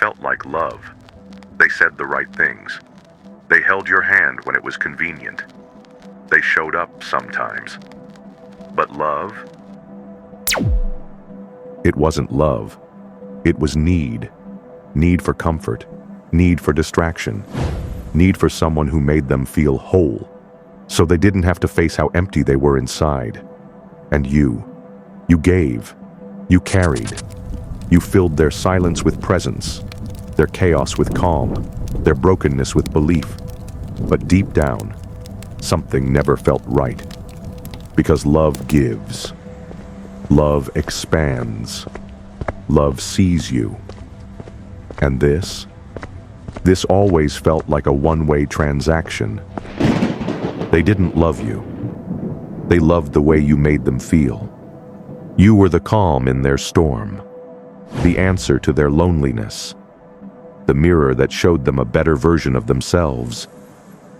felt like love. They said the right things. They held your hand when it was convenient. They showed up sometimes. But love? It wasn't love. It was need. Need for comfort. Need for distraction. Need for someone who made them feel whole, so they didn't have to face how empty they were inside. And you gave. You carried. You filled their silence with presence, their chaos with calm, their brokenness with belief. But deep down, something never felt right. Because love gives. Love expands. Love sees you. And this always felt like a one-way transaction. They didn't love you. They loved the way you made them feel. You were the calm in their storm, the answer to their loneliness, the mirror that showed them a better version of themselves.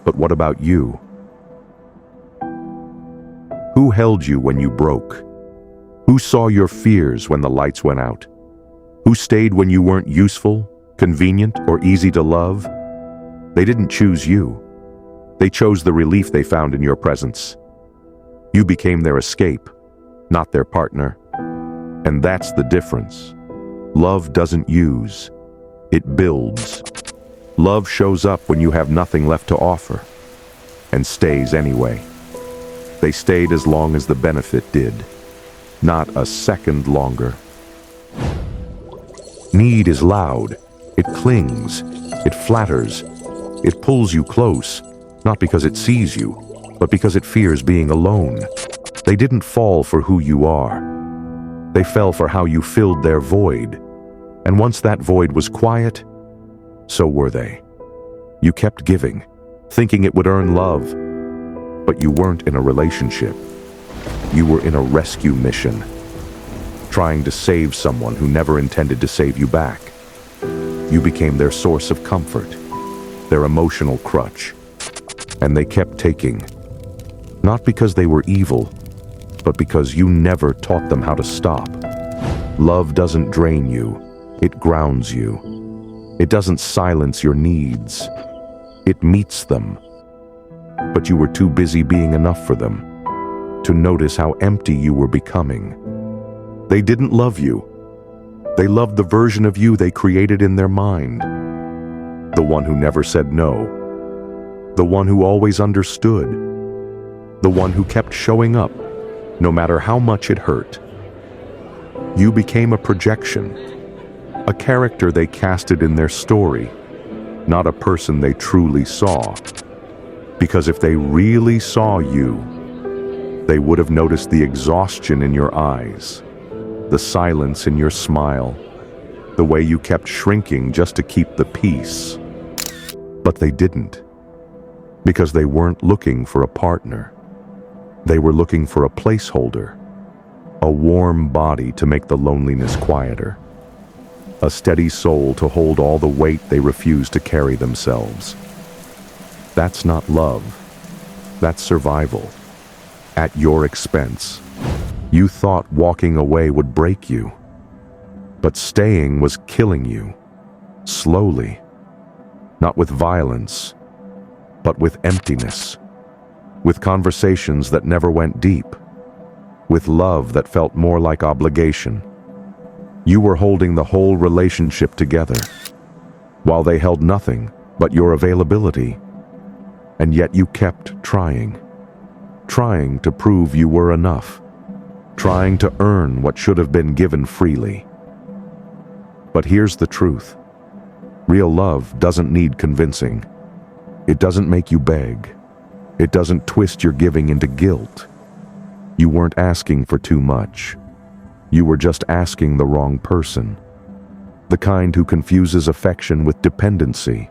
But what about you? Who held you when you broke? Who saw your fears when the lights went out? Who stayed when you weren't useful, convenient, or easy to love? They didn't choose you. They chose the relief they found in your presence. You became their escape, not their partner. And that's the difference. Love doesn't use. It builds. Love shows up when you have nothing left to offer, and stays anyway. They stayed as long as the benefit did, not a second longer. Need is loud. It clings. It flatters. It pulls you close, not because it sees you, but because it fears being alone. They didn't fall for who you are. They fell for how you filled their void. And once that void was quiet, so were they. You kept giving, thinking it would earn love. But you weren't in a relationship. You were in a rescue mission, trying to save someone who never intended to save you back. You became their source of comfort, their emotional crutch. And they kept taking, not because they were evil, but because you never taught them how to stop. Love doesn't drain you, it grounds you. It doesn't silence your needs, it meets them. But you were too busy being enough for them to notice how empty you were becoming. They didn't love you. They loved the version of you they created in their mind. The one who never said no. The one who always understood. The one who kept showing up, no matter how much it hurt. You became a projection, a character they casted in their story, not a person they truly saw. Because if they really saw you, they would have noticed the exhaustion in your eyes, the silence in your smile, the way you kept shrinking just to keep the peace. But they didn't, because they weren't looking for a partner. They were looking for a placeholder, a warm body to make the loneliness quieter, a steady soul to hold all the weight they refused to carry themselves. That's not love. That's survival. At your expense. You thought walking away would break you, but staying was killing you. Slowly. Not with violence, but with emptiness. With conversations that never went deep. With love that felt more like obligation. You were holding the whole relationship together, while they held nothing but your availability. And yet you kept trying to prove you were enough, trying to earn what should have been given freely. But here's the truth. Real love doesn't need convincing. It doesn't make you beg. It doesn't twist your giving into guilt. You weren't asking for too much. You were just asking the wrong person. The kind who confuses affection with dependency.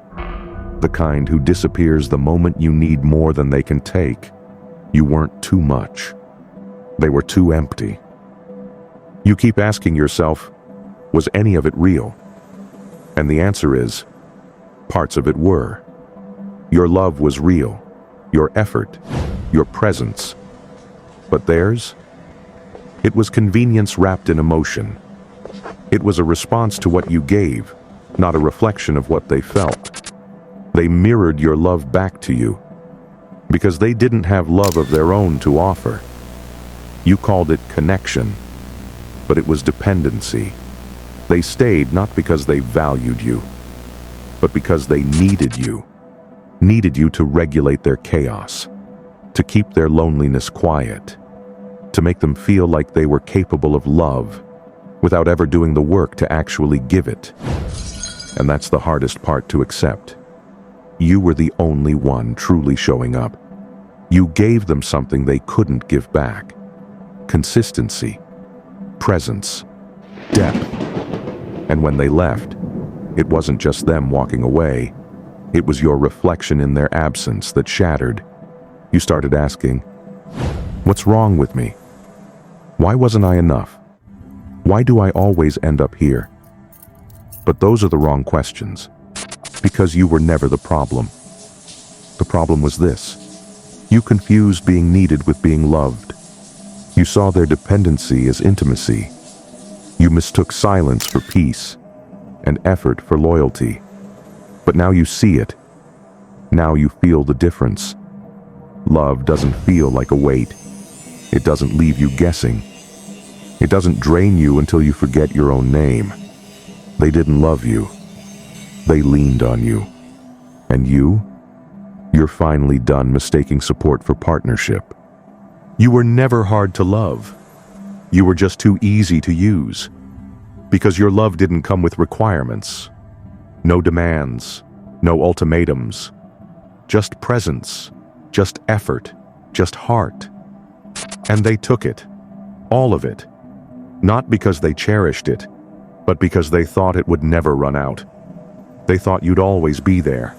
The kind who disappears the moment you need more than they can take. You weren't too much. They were too empty. You keep asking yourself, was any of it real? And the answer is, parts of it were. Your love was real, your effort, your presence. But theirs? It was convenience wrapped in emotion. It was a response to what you gave, not a reflection of what they felt. They mirrored your love back to you, because they didn't have love of their own to offer. You called it connection, but it was dependency. They stayed not because they valued you, but because they needed you to regulate their chaos, to keep their loneliness quiet, to make them feel like they were capable of love without ever doing the work to actually give it. And that's the hardest part to accept. You were the only one truly showing up. You gave them something they couldn't give back. Consistency, presence, depth. And when they left, it wasn't just them walking away. It was your reflection in their absence that shattered. You started asking, what's wrong with me? Why wasn't I enough? Why do I always end up here? But those are the wrong questions, because you were never the problem. The problem was this: you confused being needed with being loved. You saw their dependency as intimacy. You mistook silence for peace, and effort for loyalty. But now you see it. Now you feel the difference. Love doesn't feel like a weight. It doesn't leave you guessing. It doesn't drain you until you forget your own name. They didn't love you. They leaned on you. And you're finally done mistaking support for partnership. You were never hard to love. You were just too easy to use. Because your love didn't come with requirements. No demands, no ultimatums. Just presence, just effort, just heart. And they took it. All of it. Not because they cherished it, but because they thought it would never run out. They thought you'd always be there,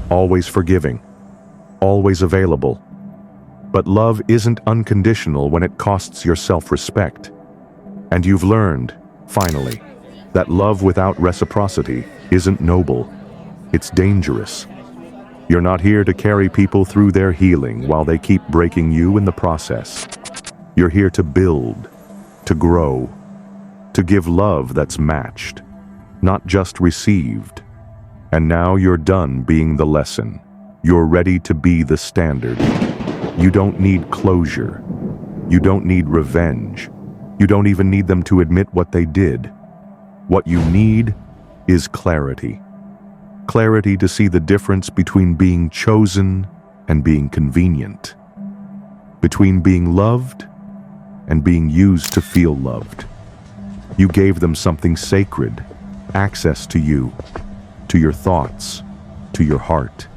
always forgiving, always available. But love isn't unconditional when it costs your self-respect. And you've learned, finally, that love without reciprocity isn't noble. It's dangerous. You're not here to carry people through their healing while they keep breaking you in the process. You're here to build, to grow, to give love that's matched, not just received. And now you're done being the lesson. You're ready to be the standard. You don't need closure. You don't need revenge. You don't even need them to admit what they did. What you need is clarity. Clarity to see the difference between being chosen and being convenient. Between being loved and being used to feel loved. You gave them something sacred, access to you, to your thoughts, to your heart,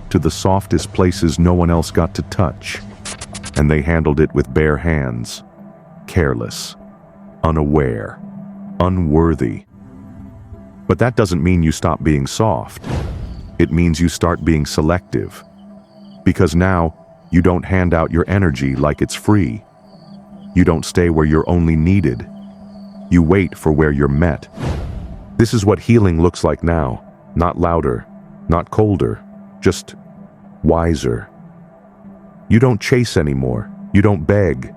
to the softest places no one else got to touch. And they handled it with bare hands, careless, unaware, unworthy. But that doesn't mean you stop being soft. It means you start being selective. Because now, you don't hand out your energy like it's free. You don't stay where you're only needed. You wait for where you're met. This is what healing looks like now. Not louder, not colder, just wiser. You don't chase anymore. You don't beg.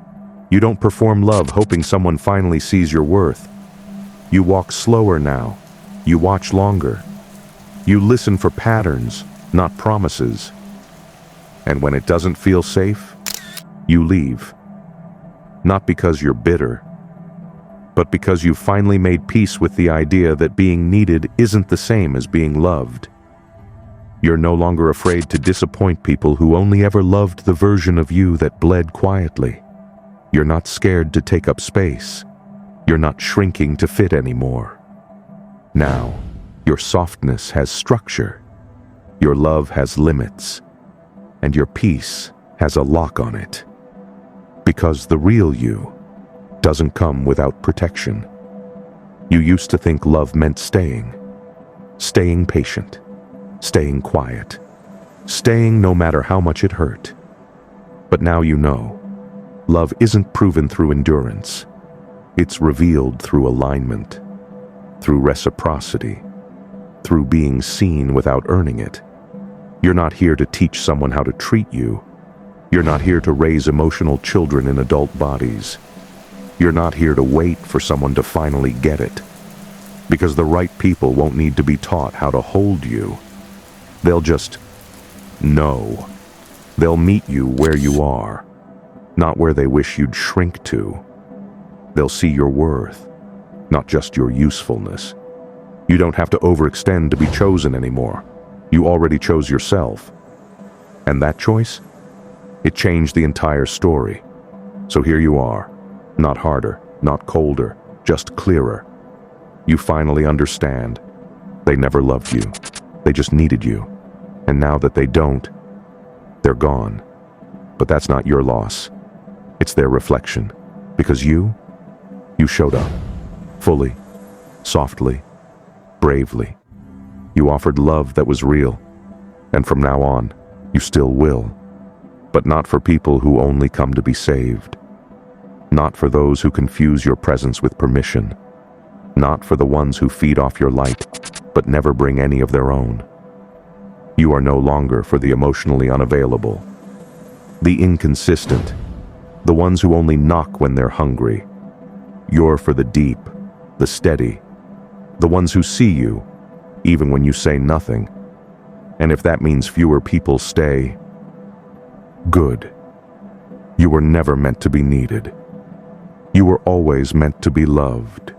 You don't perform love hoping someone finally sees your worth. You walk slower now. You watch longer. You listen for patterns, not promises. And when it doesn't feel safe, you leave. Not because you're bitter, but because you finally made peace with the idea that being needed isn't the same as being loved. You're no longer afraid to disappoint people who only ever loved the version of you that bled quietly. You're not scared to take up space. You're not shrinking to fit anymore. Now, your softness has structure, your love has limits, and your peace has a lock on it. Because the real you doesn't come without protection. You used to think love meant staying patient, staying quiet, staying no matter how much it hurt. But now you know, love isn't proven through endurance. It's revealed through alignment, through reciprocity, through being seen without earning it. You're not here to teach someone how to treat you. You're not here to raise emotional children in adult bodies. You're not here to wait for someone to finally get it. Because the right people won't need to be taught how to hold you. They'll just know. They'll meet you where you are, not where they wish you'd shrink to. They'll see your worth, not just your usefulness. You don't have to overextend to be chosen anymore. You already chose yourself. And that choice? It changed the entire story. So here you are, not harder, not colder, just clearer. You finally understand. They never loved you. They just needed you. And now that they don't, they're gone. But that's not your loss. It's their reflection. Because you showed up. Fully, softly, bravely. You offered love that was real. And from now on, you still will. But not for people who only come to be saved. Not for those who confuse your presence with permission. Not for the ones who feed off your light, but never bring any of their own. You are no longer for the emotionally unavailable, the inconsistent, the ones who only knock when they're hungry. You're for the deep, the steady, the ones who see you, even when you say nothing. And if that means fewer people stay, good. You were never meant to be needed. You were always meant to be loved.